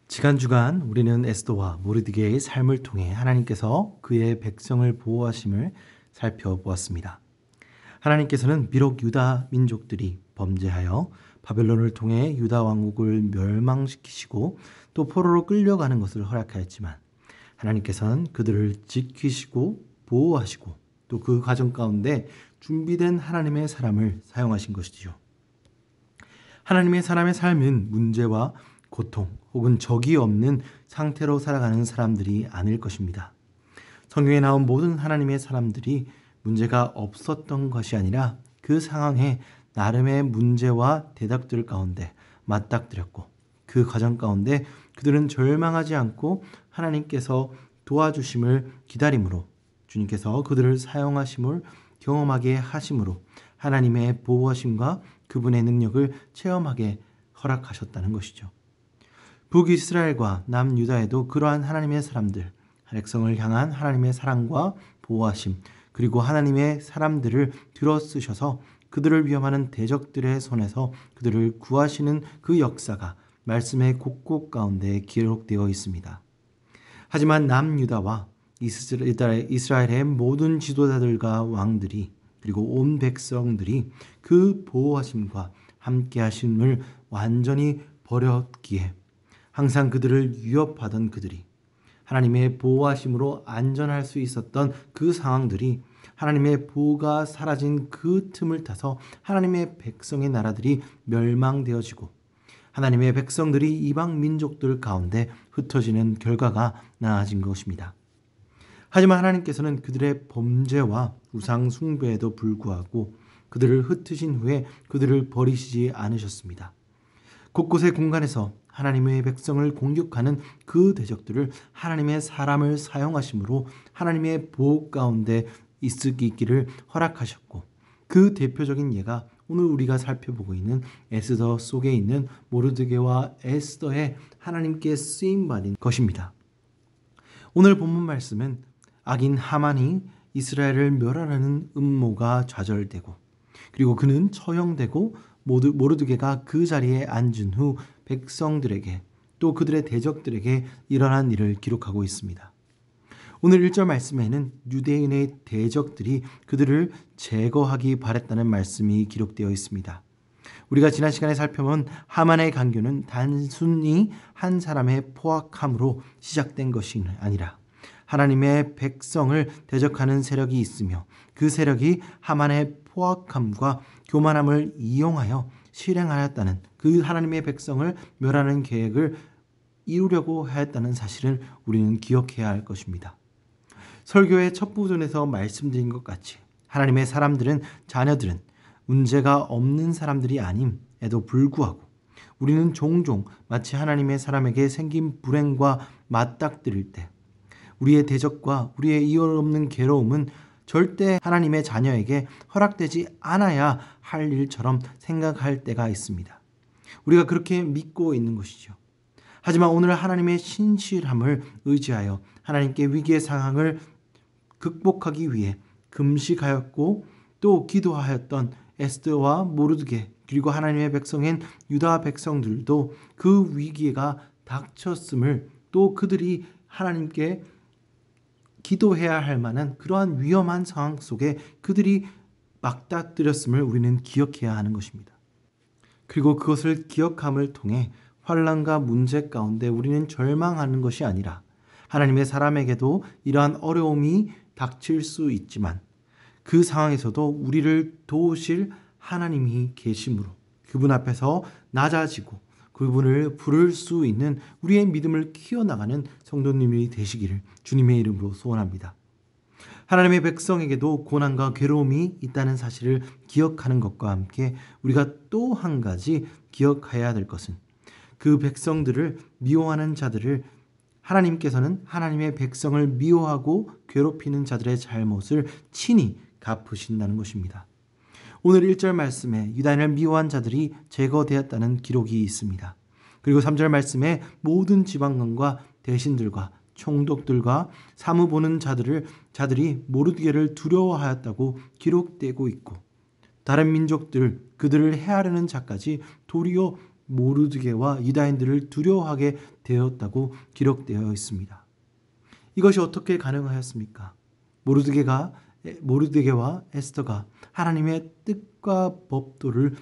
지난 주간 우리는 에스더와 모르드게의 삶을 통해 하나님께서 그의 백성을 보호하심을 살펴보았습니다. 하나님께서는 비록 유다 민족들이 범죄하여 바벨론을 통해 유다 왕국을 멸망시키시고 또 포로로 끌려가는 것을 허락하였지만 하나님께서는 그들을 지키시고 보호하시고 또 그 과정 가운데 준비된 하나님의 사람을 사용하신 것이지요. 하나님의 사람의 삶은 문제와 고통 혹은 적이 없는 상태로 살아가는 사람들이 아닐 것입니다. 성경에 나온 모든 하나님의 사람들이 문제가 없었던 것이 아니라 그 상황에 나름의 문제와 대답들 가운데 맞닥뜨렸고 그 과정 가운데 그들은 절망하지 않고 하나님께서 도와주심을 기다림으로 주님께서 그들을 사용하심을 경험하게 하심으로 하나님의 보호하심과 그분의 능력을 체험하게 허락하셨다는 것이죠. 북이스라엘과 남유다에도 그러한 하나님의 사람들, 백성을 향한 하나님의 사랑과 보호하심, 그리고 하나님의 사람들을 들어쓰셔서 그들을 위험하는 대적들의 손에서 그들을 구하시는 그 역사가 말씀의 곳곳 가운데 기록되어 있습니다. 하지만 남유다와 이스라엘의 모든 지도자들과 왕들이 그리고 온 백성들이 그 보호하심과 함께 하심을 완전히 버렸기에 항상 그들을 위협하던 그들이 하나님의 보호하심으로 안전할 수 있었던 그 상황들이 하나님의 보호가 사라진 그 틈을 타서 하나님의 백성의 나라들이 멸망되어지고 하나님의 백성들이 이방 민족들 가운데 흩어지는 결과가 나아진 것입니다. 하지만 하나님께서는 그들의 범죄와 우상 숭배에도 불구하고 그들을 흩으신 후에 그들을 버리시지 않으셨습니다. 곳곳의 공간에서 하나님의 백성을 공격하는 그 대적들을 하나님의 사람을 사용하심으로 하나님의 보호 가운데 있기를 허락하셨고 그 대표적인 예가 오늘 우리가 살펴보고 있는 에스더 속에 있는 모르드게와 에스더의 하나님께 쓰임받은 것입니다. 오늘 본문 말씀은 악인 하만이 이스라엘을 멸하려는 음모가 좌절되고 그리고 그는 처형되고 모르드게가 그 자리에 앉은 후 백성들에게 또 그들의 대적들에게 일어난 일을 기록하고 있습니다. 오늘 1절 말씀에는 유대인의 대적들이 그들을 제거하기 바랬다는 말씀이 기록되어 있습니다. 우리가 지난 시간에 살펴본 하만의 간교는 단순히 한 사람의 포악함으로 시작된 것이 아니라 하나님의 백성을 대적하는 세력이 있으며 그 세력이 하만의 포악함과 교만함을 이용하여 실행하였다는 그 하나님의 백성을 멸하는 계획을 이루려고 하였다는 사실을 우리는 기억해야 할 것입니다. 설교의 첫 부분에서 말씀드린 것 같이 하나님의 사람들은 자녀들은 문제가 없는 사람들이 아님에도 불구하고 우리는 종종 마치 하나님의 사람에게 생긴 불행과 맞닥뜨릴 때 우리의 대적과 우리의 이유 없는 괴로움은 절대 하나님의 자녀에게 허락되지 않아야 할 일처럼 생각할 때가 있습니다. 우리가 그렇게 믿고 있는 것이죠. 하지만 오늘 하나님의 신실함을 의지하여 하나님께 위기의 상황을 극복하기 위해 금식하였고 또 기도하였던 에스더와 모르드게 그리고 하나님의 백성인 유다 백성들도 그 위기가 닥쳤음을 또 그들이 하나님께 기도해야 할 만한 그러한 위험한 상황 속에 그들이 맞닥뜨렸음을 우리는 기억해야 하는 것입니다. 그리고 그것을 기억함을 통해 환난과 문제 가운데 우리는 절망하는 것이 아니라 하나님의 사람에게도 이러한 어려움이 닥칠 수 있지만 그 상황에서도 우리를 도우실 하나님이 계심으로 그분 앞에서 낮아지고 그분을 부를 수 있는 우리의 믿음을 키워나가는 성도님이 되시기를 주님의 이름으로 소원합니다. 하나님의 백성에게도 고난과 괴로움이 있다는 사실을 기억하는 것과 함께 우리가 또 한 가지 기억해야 될 것은 그 백성들을 미워하는 자들을 하나님께서는 하나님의 백성을 미워하고 괴롭히는 자들의 잘못을 친히 갚으신다는 것입니다. 오늘 1절 말씀에 유다인을 미워한 자들이 제거되었다는 기록이 있습니다. 그리고 3절 말씀에 모든 지방관과 대신들과 총독들과 사무 보는 자들이 모르드게를 두려워하였다고 기록되고 있고 다른 민족들 그들을 해하려는 자까지 도리어 모르드게와 유다인들을 두려워하게 되었다고 기록되어 있습니다. 이것이 어떻게 가능하였습니까? 모르드게와 에스더가 하나님의 뜻과 법도를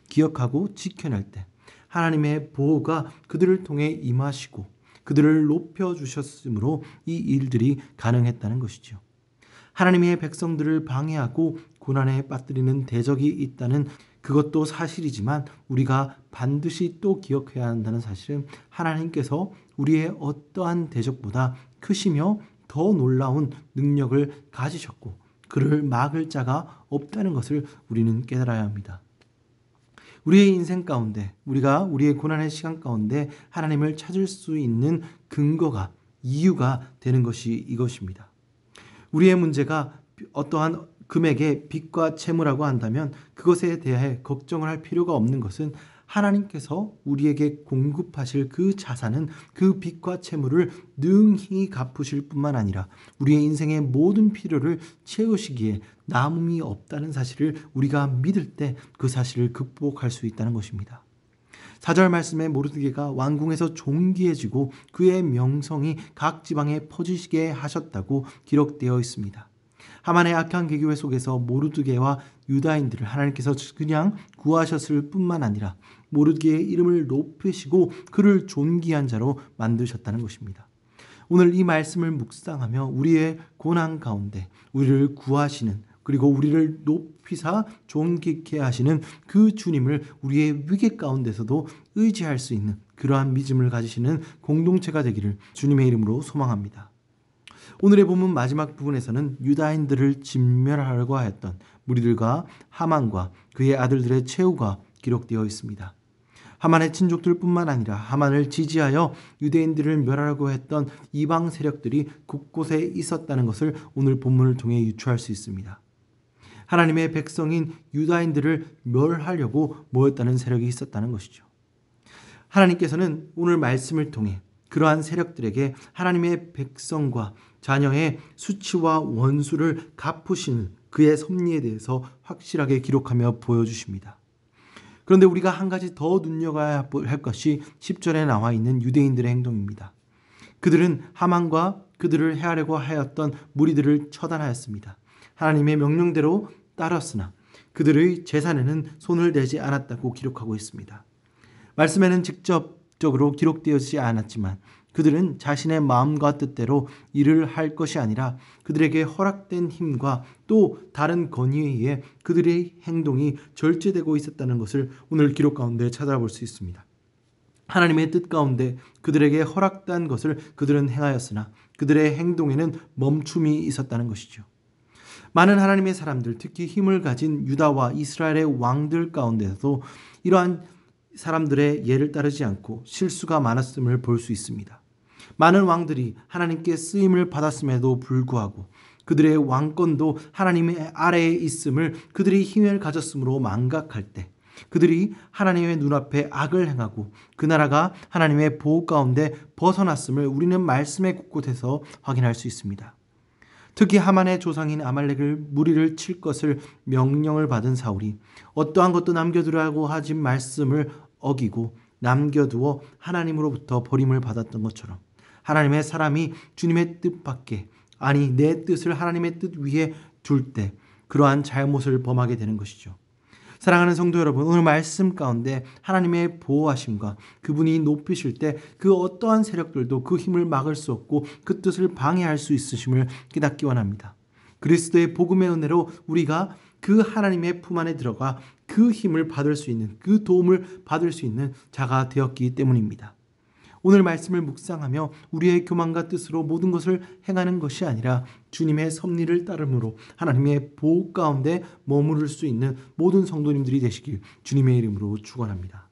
기억하고 지켜낼 때 하나님의 보호가 그들을 통해 임하시고 그들을 높여주셨으므로 이 일들이 가능했다는 것이죠. 하나님의 백성들을 방해하고 고난에 빠뜨리는 대적이 있다는 그것도 사실이지만 우리가 반드시 또 기억해야 한다는 사실은 하나님께서 우리의 어떠한 대적보다 크시며 더 놀라운 능력을 가지셨고 그를 막을 자가 없다는 것을 우리는 깨달아야 합니다. 우리의 인생 가운데 우리가 우리의 고난의 시간 가운데 하나님을 찾을 수 있는 근거가 이유가 되는 것이 이것입니다. 우리의 문제가 어떠한 금액의 빚과 채무라고 한다면 그것에 대해 걱정을 할 필요가 없는 것은 하나님께서 우리에게 공급하실 그 자산은 그 빚과 채무를 능히 갚으실 뿐만 아니라 우리의 인생의 모든 필요를 채우시기에 남음이 없다는 사실을 우리가 믿을 때 그 사실을 극복할 수 있다는 것입니다. 4절 말씀에 모르드게가 왕궁에서 존귀해지고 그의 명성이 각 지방에 퍼지게 하셨다고 기록되어 있습니다. 하만의 악한 계교회 속에서 모르드게와 유다인들을 하나님께서 그냥 구하셨을 뿐만 아니라 모르드게의 이름을 높이시고 그를 존귀한 자로 만드셨다는 것입니다. 오늘 이 말씀을 묵상하며 우리의 고난 가운데 우리를 구하시는 그리고 우리를 높이사 존귀케 하시는 그 주님을 우리의 위기 가운데서도 의지할 수 있는 그러한 믿음을 가지시는 공동체가 되기를 주님의 이름으로 소망합니다. 오늘의 본문 마지막 부분에서는 유다인들을 진멸하려고 하였던 무리들과 하만과 그의 아들들의 최후가 기록되어 있습니다. 하만의 친족들뿐만 아니라 하만을 지지하여 유대인들을 멸하려고 했던 이방 세력들이 곳곳에 있었다는 것을 오늘 본문을 통해 유추할 수 있습니다. 하나님의 백성인 유다인들을 멸하려고 모였다는 세력이 있었다는 것이죠. 하나님께서는 오늘 말씀을 통해 그러한 세력들에게 하나님의 백성과 자녀의 수치와 원수를 갚으시는 그의 섭리에 대해서 확실하게 기록하며 보여주십니다. 그런데 우리가 한 가지 더 눈여겨야 할 것이 10절에 나와 있는 유대인들의 행동입니다. 그들은 하만과 그들을 해하려고 하였던 무리들을 처단하였습니다. 하나님의 명령대로 따랐으나 그들의 재산에는 손을 대지 않았다고 기록하고 있습니다. 말씀에는 직접적으로 기록되어지지 않았지만 그들은 자신의 마음과 뜻대로 일을 할 것이 아니라 그들에게 허락된 힘과 또 다른 건의에 의해 그들의 행동이 절제되고 있었다는 것을 오늘 기록 가운데 찾아볼 수 있습니다. 하나님의 뜻 가운데 그들에게 허락된 것을 그들은 행하였으나 그들의 행동에는 멈춤이 있었다는 것이죠. 많은 하나님의 사람들, 특히 힘을 가진 유다와 이스라엘의 왕들 가운데서도 이러한 사람들의 예를 따르지 않고 실수가 많았음을 볼 수 있습니다. 많은 왕들이 하나님께 쓰임을 받았음에도 불구하고 그들의 왕권도 하나님의 아래에 있음을 그들이 힘을 가졌으므로 망각할 때 그들이 하나님의 눈앞에 악을 행하고 그 나라가 하나님의 보호 가운데 벗어났음을 우리는 말씀의 곳곳에서 확인할 수 있습니다. 특히 하만의 조상인 아말렉을 무리를 칠 것을 명령을 받은 사울이 어떠한 것도 남겨두라고 하신 말씀을 어기고 남겨두어 하나님으로부터 버림을 받았던 것처럼 하나님의 사람이 주님의 뜻밖에 아니 내 뜻을 하나님의 뜻 위에 둘 때 그러한 잘못을 범하게 되는 것이죠. 사랑하는 성도 여러분, 오늘 말씀 가운데 하나님의 보호하심과 그분이 높이실 때 그 어떠한 세력들도 그 힘을 막을 수 없고 그 뜻을 방해할 수 있으심을 깨닫기 원합니다. 그리스도의 복음의 은혜로 우리가 그 하나님의 품 안에 들어가 그 힘을 받을 수 있는 그 도움을 받을 수 있는 자가 되었기 때문입니다. 오늘 말씀을 묵상하며 우리의 교만과 뜻으로 모든 것을 행하는 것이 아니라 주님의 섭리를 따름으로 하나님의 보호 가운데 머무를 수 있는 모든 성도님들이 되시길 주님의 이름으로 축원합니다.